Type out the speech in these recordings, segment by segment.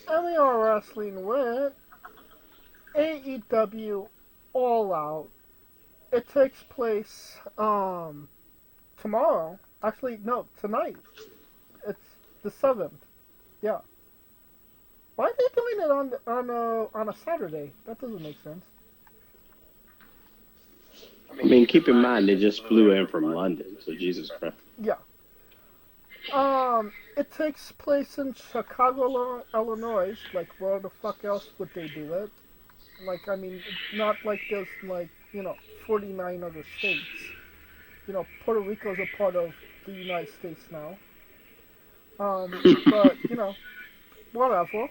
And we are wrestling with AEW All Out. It takes place tomorrow. Actually, no, tonight. It's the 7th. Yeah. Why are they doing it on a Saturday? That doesn't make sense. I mean, keep in mind they just flew in from London, so Jesus Christ. Yeah. It takes place in Chicago, Illinois. Like, where the fuck else would they do it? Like, I mean, not like there's, 49 other states. Puerto Rico's a part of the United States now. But, whatever.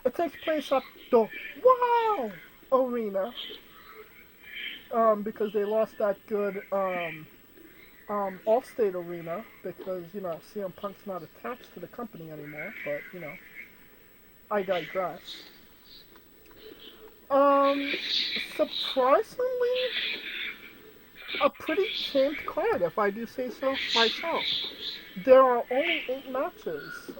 It takes place at the WOW Arena. Because they lost that good, Allstate Arena because, CM Punk's not attached to the company anymore, but, I digress. Surprisingly, a pretty tamed card, if I do say so myself. There are only 8 matches.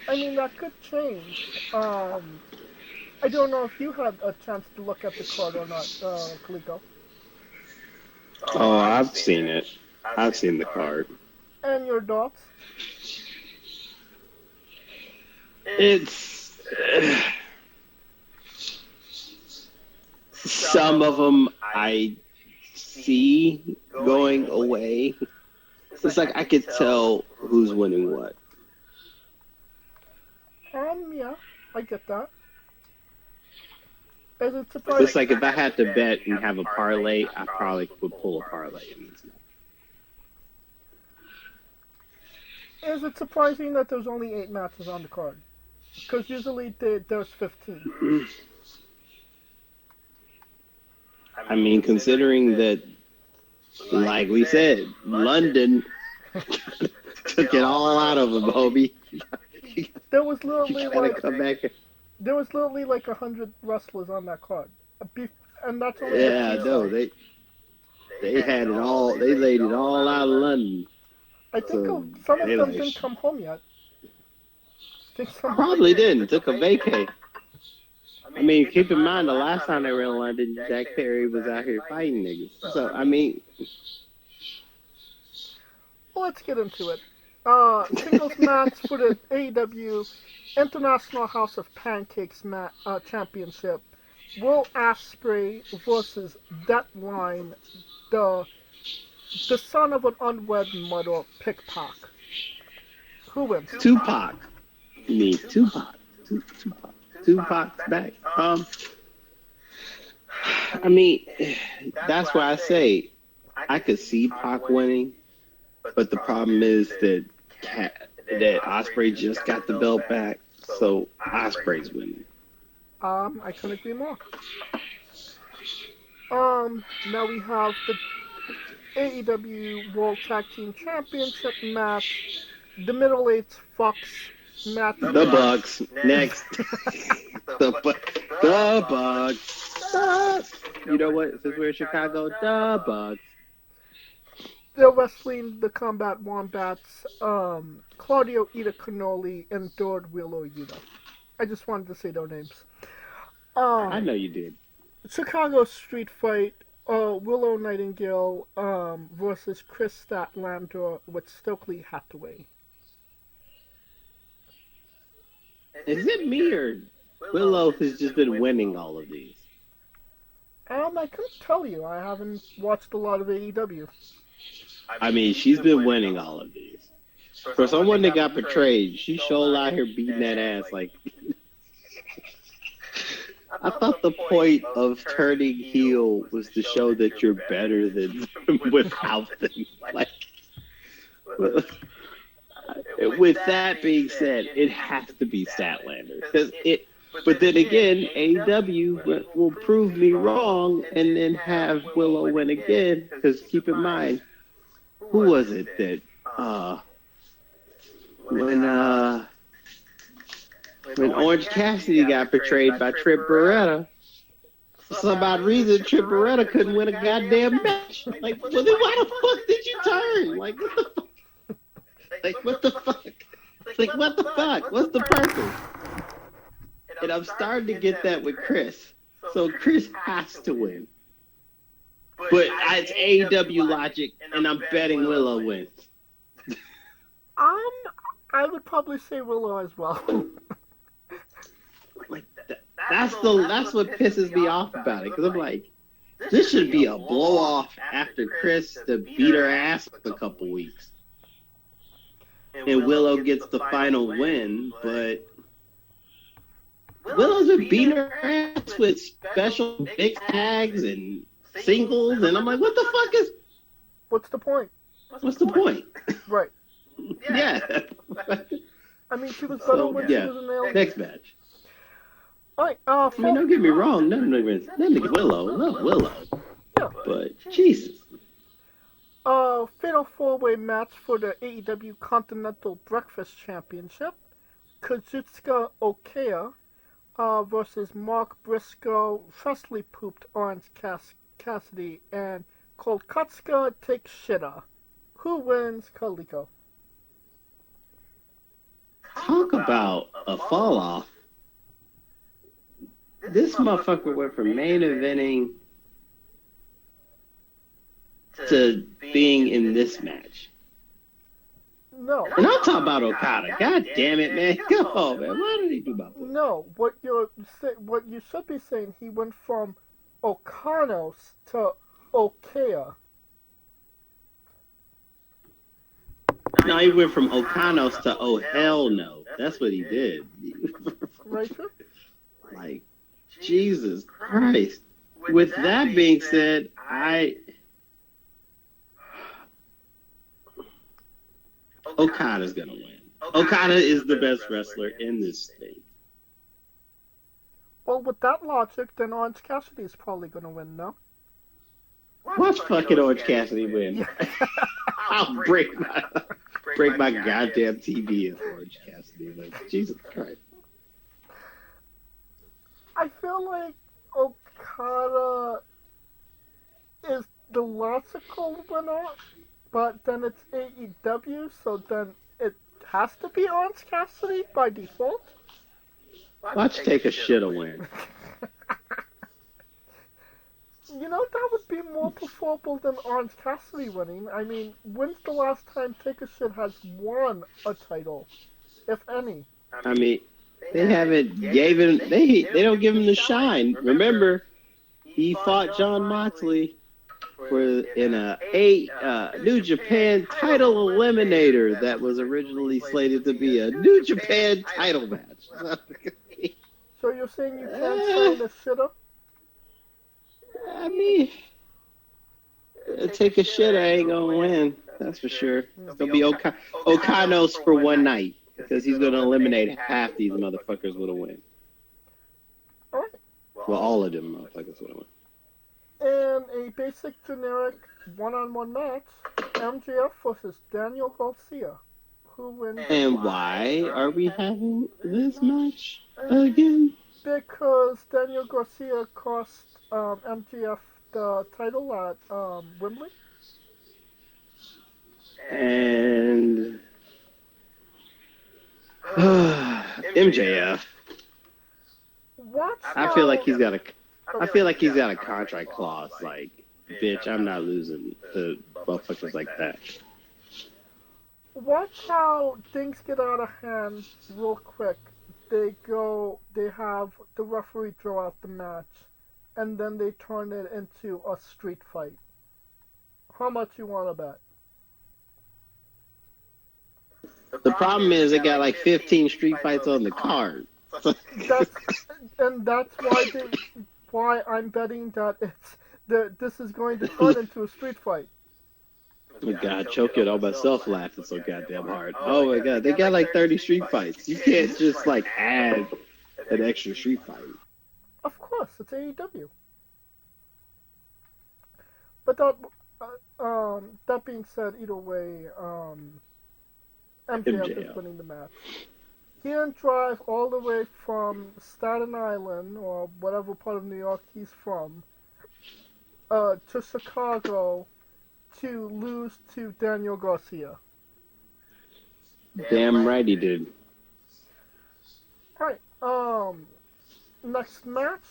I mean, that could change. I don't know if you had a chance to look at the card or not, Kaliko. Oh, I've seen it. I've seen the card. And your thoughts? It's some of them I see going away. It's like I could tell who's winning what. Yeah, I get that. Is it surprising? It's like if I had to bet and have a parlay, I probably would pull a parlay in these. Is it surprising that there's only 8 matches on the card? Because usually there's 15. I mean, considering that, like we said, London took it all out of them, homie. There was literally There was literally like 100 wrestlers on that card, and that's only no, they had it all. They laid it all out of London. I think some of them didn't come home yet. Probably didn't. Took a vacay. I mean, keep in mind the last time they were in London, Jack Perry was out here fighting niggas. So I mean, well, let's get into it. Singles match for the AEW International House of Pancakes Championship. Will Ospreay versus Deadline, the son of an unwed mother, Pickpock. Who wins? Tupac. You mean Tupac. Tupac's back. I mean, that's why I say I could see Pac winning, but the problem is that Ospreay just got the belt back, so Ospreay's winning. I couldn't agree more. Now we have the AEW World Tag Team Championship match. The middle-aged Fox match. The Bucks. Next. The Bucks. You know what? Since we're in Chicago, the Bucks. They're wrestling the Combat Wombats, Claudio Ida Cannoli and Wheeler Yuta. I just wanted to say their names. I know you did. Chicago Street Fight, Willow Nightingale versus Chris Statlander with Stokely Hathaway. Is it me or Willow has just been winning all of these? I couldn't tell you. I haven't watched a lot of AEW. I mean, she's been winning all of these. For someone that got betrayed, she's sure out here beating that ass. Like, I thought the point of turning heel was to show that you're better than without them. Like, with that being said, it has to be Statlander. But then again, AEW will prove me wrong and then have Willow win again. Because keep in mind, who was it that when Orange Cassidy got betrayed by Trip Beretta, for some odd reason Trip Beretta couldn't win a goddamn match. Like, well, then why the fuck did you turn? Like, what the fuck? Like, what the fuck? It's like, what the fuck? What's the purpose? And I'm starting to get that with Chris. So Chris has to win. But it's AEW logic, and I'm betting Willow wins. I would probably say Willow as well. Like that's what pisses me off about it, because I'm like, this should be a blow off after Chris to beat her ass for a couple weeks, and Willow gets the final win. But Willow's been beating her ass with special big tags and singles, and I'm like, what the fuck is? What's the point? What's the point? Right. Yeah. I mean, she was better when she was in the Next match. All right. I mean, don't get me wrong. Nothing against Willow. Love Willow. Yeah. But Jesus. Fatal 4-way match for the AEW Continental Breakfast Championship. Kazuchika Okaya versus Mark Briscoe, freshly pooped Orange Cassidy, and Kolkatska Takeshita. Who wins, Kaliko? Talk about a fall off. This motherfucker went from main eventing to being in this match. No. And I'm talking about Okada. God damn it, man. Come on, man. Why did he do about that? No. What you should be saying, he went from Okanos to Okaya. No, he went from Okanos to oh hell no. That's what he did. Right, sir? Like, Jesus Christ. With that being said, Okada's gonna win. Okada is the best wrestler in this thing. Well, with that logic, then Orange Cassidy is probably gonna win, no? Watch fucking Orange Cassidy win. I'll break my goddamn TV in Orange Cassidy. Like, Jesus Christ. I feel like Okada is the logical winner, but then it's AEW, so then it has to be Orange Cassidy by default. Watch Take a Shit win. You know, that would be more preferable than Orange Cassidy winning. I mean, when's the last time Take a Shit has won a title, if any? I mean, they haven't given they don't give him the shine. Remember, he fought John Moxley in a New Japan title eliminator that was originally slated to be a New Japan title match. So you're saying you can't sign the shit up? I mean, Take a Shit, I ain't gonna win. That's for sure. It's gonna be Okanos for one night, because he's gonna eliminate half these motherfuckers with a win. All right. Well, all of them motherfuckers with a win. And a basic generic one-on-one match, MJF versus Daniel Garcia. Who wins? And why are we having this match again? Because Daniel Garcia cost MJF the title at Wembley. And MJF. I feel like he's got a contract clause like, bitch, I'm not losing to motherfuckers like that. Watch how things get out of hand real quick. They have the referee draw out the match, and then they turn it into a street fight. How much you want to bet? The problem is they got like 15 street fights on the card. That's why I'm betting that this is going to turn into a street fight. Oh my God, choking on myself laughing so goddamn hard. Oh my God, they got like 30 street fights. You can't just like add an extra street fight. Of course, it's AEW. But that being said, either way, MJF is winning the match. He didn't drive all the way from Staten Island or whatever part of New York he's from to Chicago to lose to Daniel Garcia. Damn right he did. Alright, next match,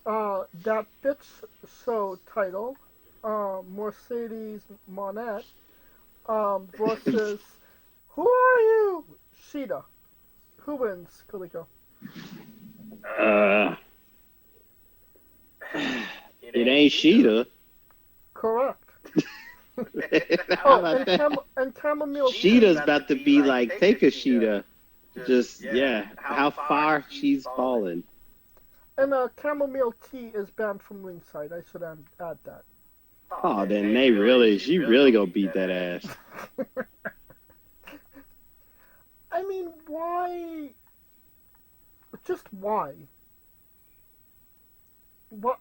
that bitch show title, Mercedes Monet, versus, who are you? Sheeta. Who wins, Kaliko? It ain't Sheeta. Correct. How about that? And Chamomile Sheeta's about to be like, take a Sheeta. Just, yeah, how far she's fallen. And Chamomile tea is banned from ringside. I should add that. Oh, then she really gonna beat that ass. I mean, why? Just why? What?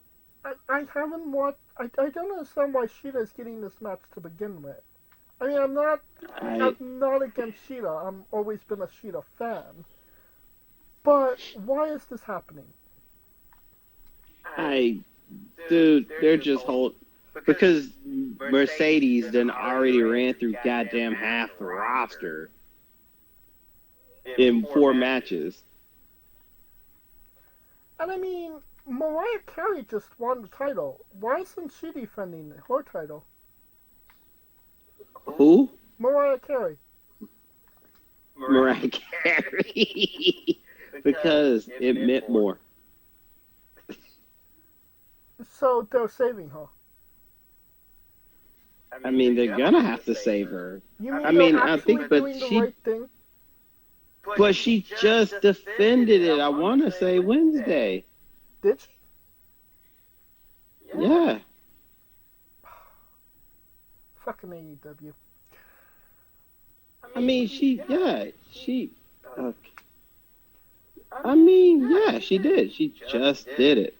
I haven't watched. I don't understand why Sheeta is getting this match to begin with. I mean, I'm not against Sheeta. I've always been a Sheeta fan. But why is this happening? Dude, they're just because Mercedes then already ran through goddamn half the roster in 4 matches. And I mean, Mariah Carey just won the title. Why isn't she defending her title? Who? Mariah Carey. Mariah Carey. Because it meant more. So they're saving her. I mean, they're gonna have to save her. You mean I mean, they're I think, but doing the she, right thing? but she just defended it. I want to say Wednesday. Did she? Yeah. Fucking AEW. I mean, I mean, yeah, she did. She just did it.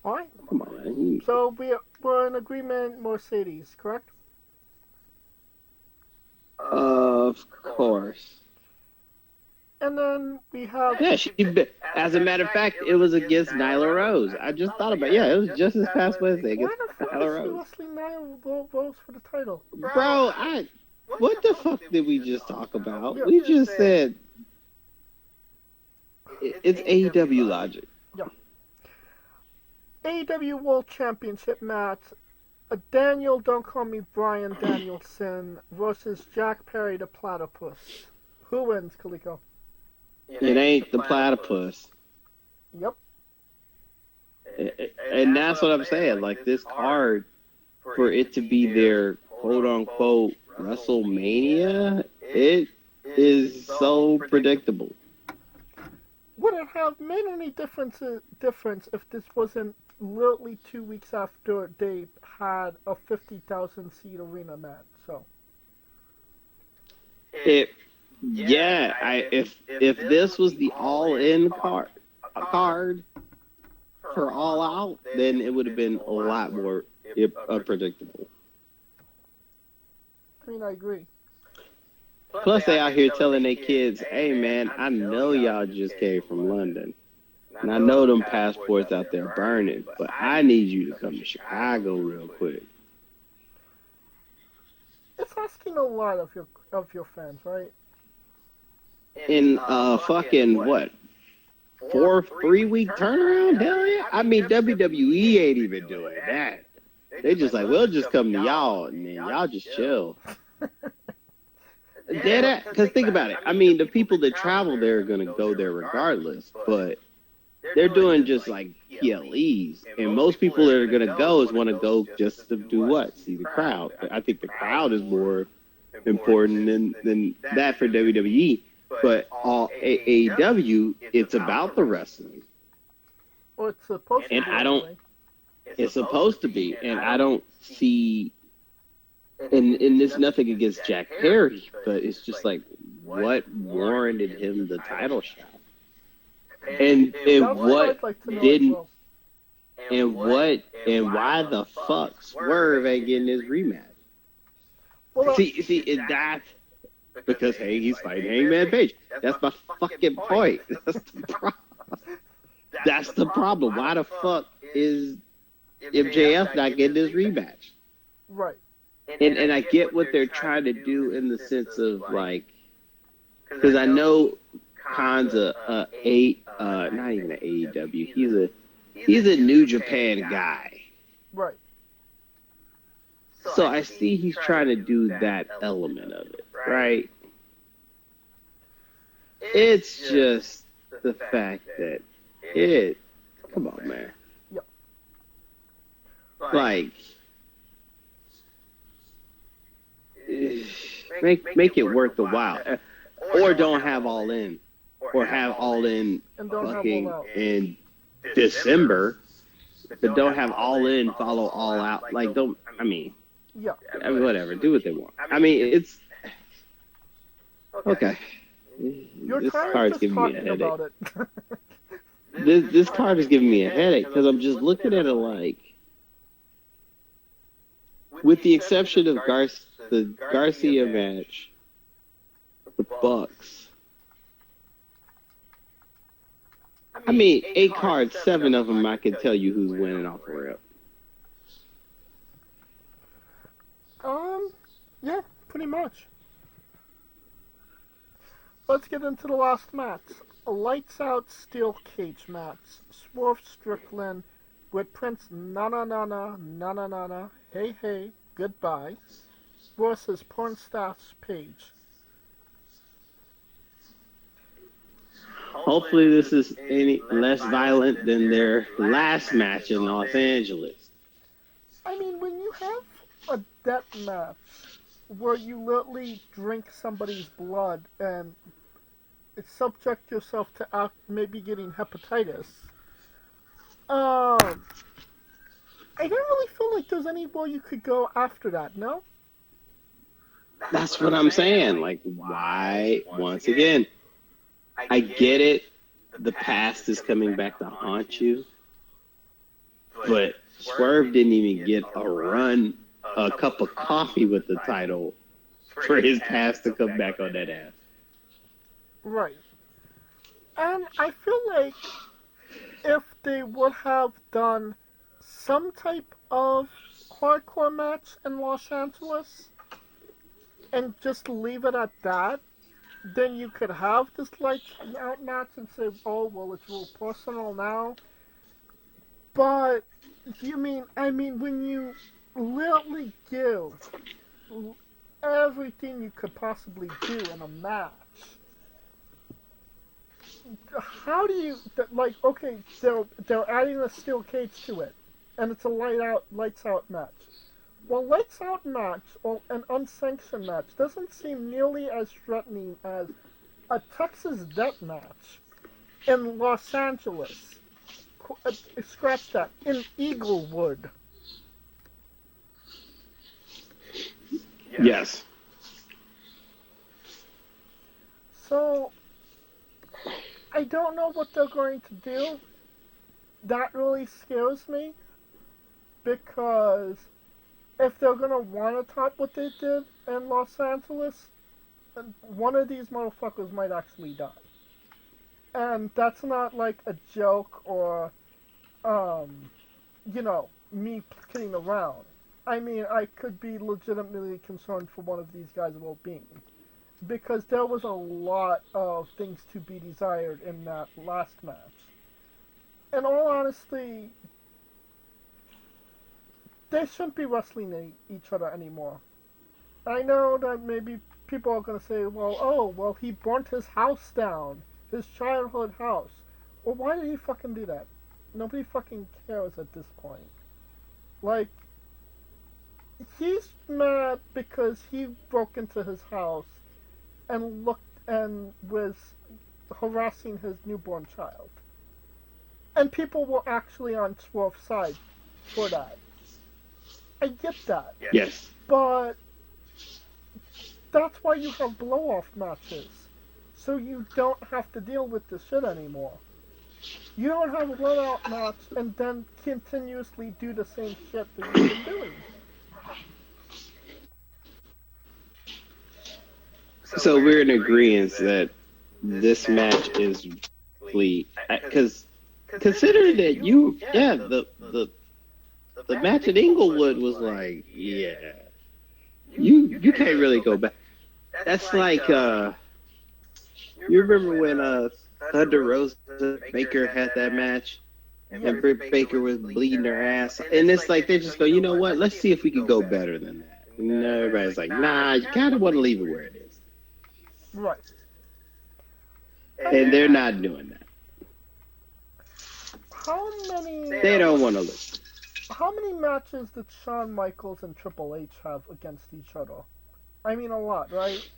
All right. Come on. So we're in agreement, Mercedes, correct? Of course. And then we have... Yeah, as a matter of fact, it was against Nyla Rose. I just thought about it. Yeah, it was just this past Wednesday against Why the fuck Nyla is she Rose. wrestling Nyla Rose for the title? Bro, what the fuck did we just talk about? We just said it's AEW logic. Yeah. AEW World Championship match. Daniel, don't call me Brian Danielson versus Jack Perry the Platypus. Who wins, Kaliko? It ain't the platypus. Yep. And that's what I'm saying. Like, this card, for it to be their quote-unquote WrestleMania, it is so predictable. Would it have made any difference if this wasn't literally 2 weeks after they had a 50,000 seat arena match? So. If this was the all-in card for All Out, then it would have been a lot more unpredictable. I mean, I agree. Plus, they out here telling their kids, hey, man, I know y'all just came from London. And I know them passports out there burning, but I need you to come to Chicago real quick. It's asking a lot of your fans, right? In fucking what? 3-week turnaround? Hell yeah. I mean, WWE ain't even doing that. They just like, we'll just come to y'all and then y'all just chill. Because think about it. I mean, the people that travel there are going to go there regardless, but they're doing just like PLEs. And most people that are going to go want to go just to do what? See the crowd. I think the crowd is more important than that for WWE. But all AEW, it's about the wrestling. Well, it's supposed to be. And it's supposed to be. And I don't see, and it's nothing against Jack Perry, but it's just like, what warranted him the title shot? And what didn't, and why the fuck Swerve ain't getting his rematch? Well, See, that's because, hey, he's fighting Hangman Page. That's my fucking point. That's the problem. That's the problem. Why the fuck is MJF not getting his rematch? Right. and I get what they're trying to do in the sense of like, because I know Khan's not even an AEW. He's a New Japan guy. Right. So I see he's trying to do that element of it, right? It's just the fact that come on, man. Yep. Like, make it worth the while. Or don't have All In. Or have All In fucking in December. But don't have All In follow All Out. Like, yeah. I mean, whatever. Do what they want. I mean, it's... Okay. You're This card's giving me a headache. about it. This card is giving me a headache because I'm just looking at it like, with the exception of the Garcia match, the Bucks. I mean, 8 cards, 7 of them I can tell you who's winning off the rip. Yeah, pretty much. Let's get into the last match. A lights out steel cage match. Swerve Strickland with Prince Na Hey Hey Goodbye versus Pornstache Page. Hopefully this is any less violent than their last match in Los Angeles. I mean, when you have a death match where you literally drink somebody's blood and subject yourself to maybe getting hepatitis, I don't really feel like there's anywhere you could go after that, no? That's what I'm saying. Like, why, once again, I get it, the past is coming back to haunt you, but Swerve didn't even get a cup of coffee with the title for his past to come back on that ass. Right. And I feel like if they would have done some type of hardcore match in Los Angeles and just leave it at that, then you could have this lights out match and say, oh, well, it's real personal now. But, when you literally give everything you could possibly do in a match, how do you, okay, they're adding a steel cage to it, and it's a lights out match. Well, lights out match, or an unsanctioned match, doesn't seem nearly as threatening as a Texas death match in Los Angeles. Scratch that, in Eaglewood. Yes. So, I don't know what they're going to do. That really scares me, because if they're going to want to top what they did in Los Angeles, one of these motherfuckers might actually die. And that's not like a joke or, me kidding around. I mean, I could be legitimately concerned for one of these guys' well-being. Because there was a lot of things to be desired in that last match. In all honesty, they shouldn't be wrestling each other anymore. I know that maybe people are going to say, well, he burnt his house down. His childhood house. Well, why did he fucking do that? Nobody fucking cares at this point. Like, he's mad because he broke into his house and was harassing his newborn child. And people were actually on Swerve's side for that. I get that. Yes. But that's why you have blow-off matches. So you don't have to deal with this shit anymore. You don't have a run-out match and then continuously do the same shit that you've been doing. So we're in agreement that this match is because considering that the match at Inglewood was like, yeah, You can't really go back. That's like you remember when Thunder Rosa Baker had that match and Britt Baker was bleeding her ass, and it's like they just go, you know what? Let's see if we can go better than that. And everybody's like, nah, you kind of want to leave it where it is. Right. And they're not doing that. They don't want to lose. How many matches did Shawn Michaels and Triple H have against each other? I mean, a lot, right?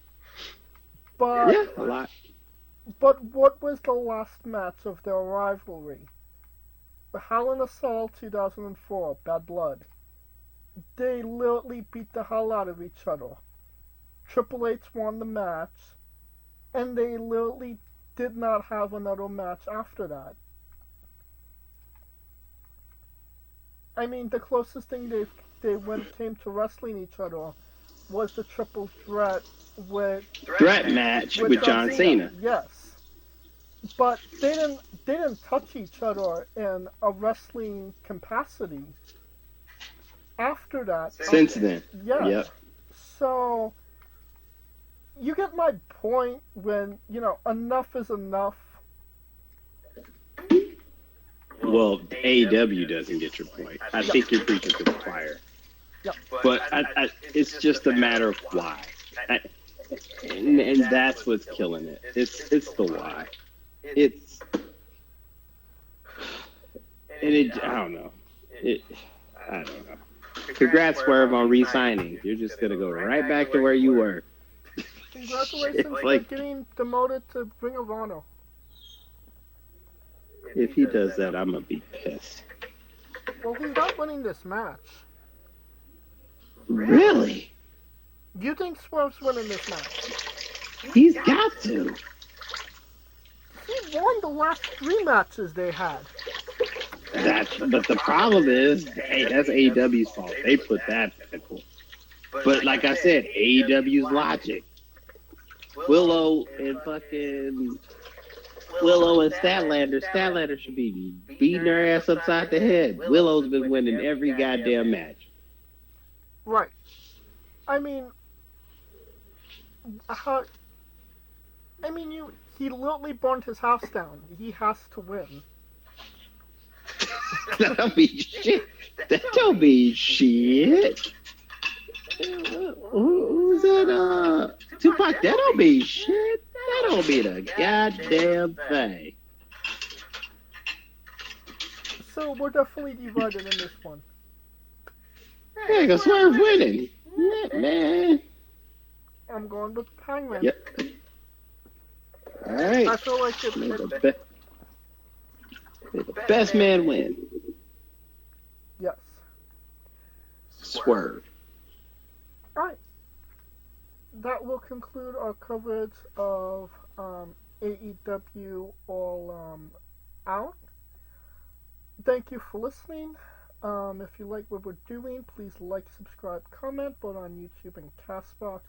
But yeah, a lot. But what was the last match of their rivalry? The Hell in a Cell 2004, Bad Blood. They literally beat the hell out of each other. Triple H won the match, and they literally did not have another match after that. I mean, the closest thing they came to wrestling each other was the triple threat match with John Cena. Yes, but they didn't touch each other in a wrestling capacity after that. Since then, yeah. Yep. So you get my point when enough is enough. Well, AEW doesn't get your point. I think you're preaching to the choir. Yep. But it's just a matter of why. And that's what's killing it. It's the why. I don't know. I don't know. Congrats, Swerve, on resigning. You're just going to go right back to where you were. Congratulations for getting demoted to Ring of Honor. If he does that, I'm going to be pissed. Well, he's not winning this match. Really? You think Swerve's winning this match? He's got to. He won the last 3 matches they had. But the problem is, hey, that's AEW's fault. They put that pinnacle. But like I said, AEW's logic. Willow and Statlander should be beating her ass upside the head. Willow's been winning every goddamn match. Right. I mean, he literally burned his house down. He has to win. That don't mean shit. That don't mean shit. Who's that? Tupac, that don't mean shit. That don't mean a goddamn thing. So we're definitely divided in this one. Yeah, because Swerve's winning. Yeah, man. I'm going with Hangman. Yep. All right. I feel like the best man win. Yes. Swerve. All right. That will conclude our coverage of AEW All Out. Thank you for listening. If you like what we're doing, please like, subscribe, comment, both on YouTube and Castbox.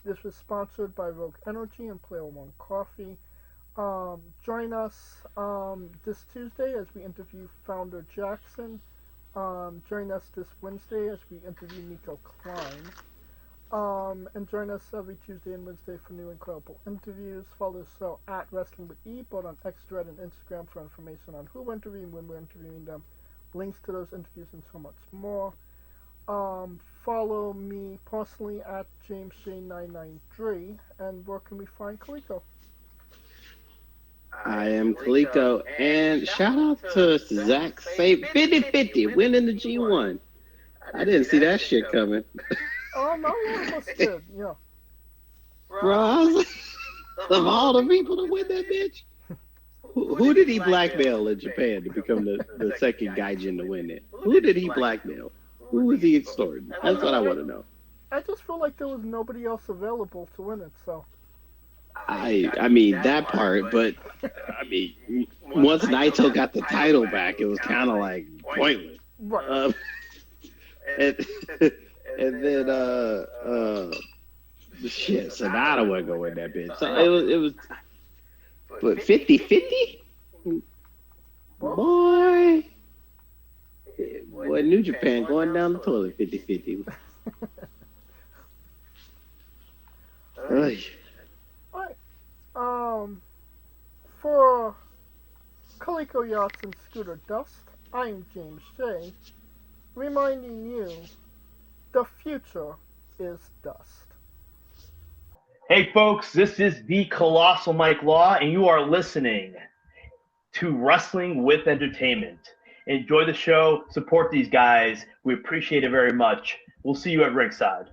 This was sponsored by Rogue Energy and Player One Coffee. Join us this Tuesday as we interview Founder Jackson. Join us this Wednesday as we interview Nico Klein. And join us every Tuesday and Wednesday for new incredible interviews. Follow the show at Wrestling with E, both on Xthread and Instagram for information on who we're interviewing, when we're interviewing them, links to those interviews, and so much more. Follow me personally at JamesJ993. And where can we find Kaliko? I am Kaliko, and shout out to Zach Sabre, 50-50, winning the G1. I didn't see that shit coming. Oh, no, one of us did, yeah. Bro, I was like, of all the people to win that bitch, who did he blackmail in Japan to become the second gaijin to win it? Who did he blackmail? Who was he extorting? That's what I want to know. I just feel like there was nobody else available to win it, so. I mean, that part, but, I mean, once Naito got the title back, it was kind of like pointless. Right. And then, shit, Sonata wasn't going to win that bitch. So it was, but 50-50? Boy, New Japan going down the toilet 50-50. Ay. Alright. For Calico Yachts and Scooterdust, I'm James J. Reminding you, the future is dust. Hey folks, this is the Colossal Mike Law, and you are listening to Wrestling with Entertainment. Enjoy the show, support these guys. We appreciate it very much. We'll see you at ringside.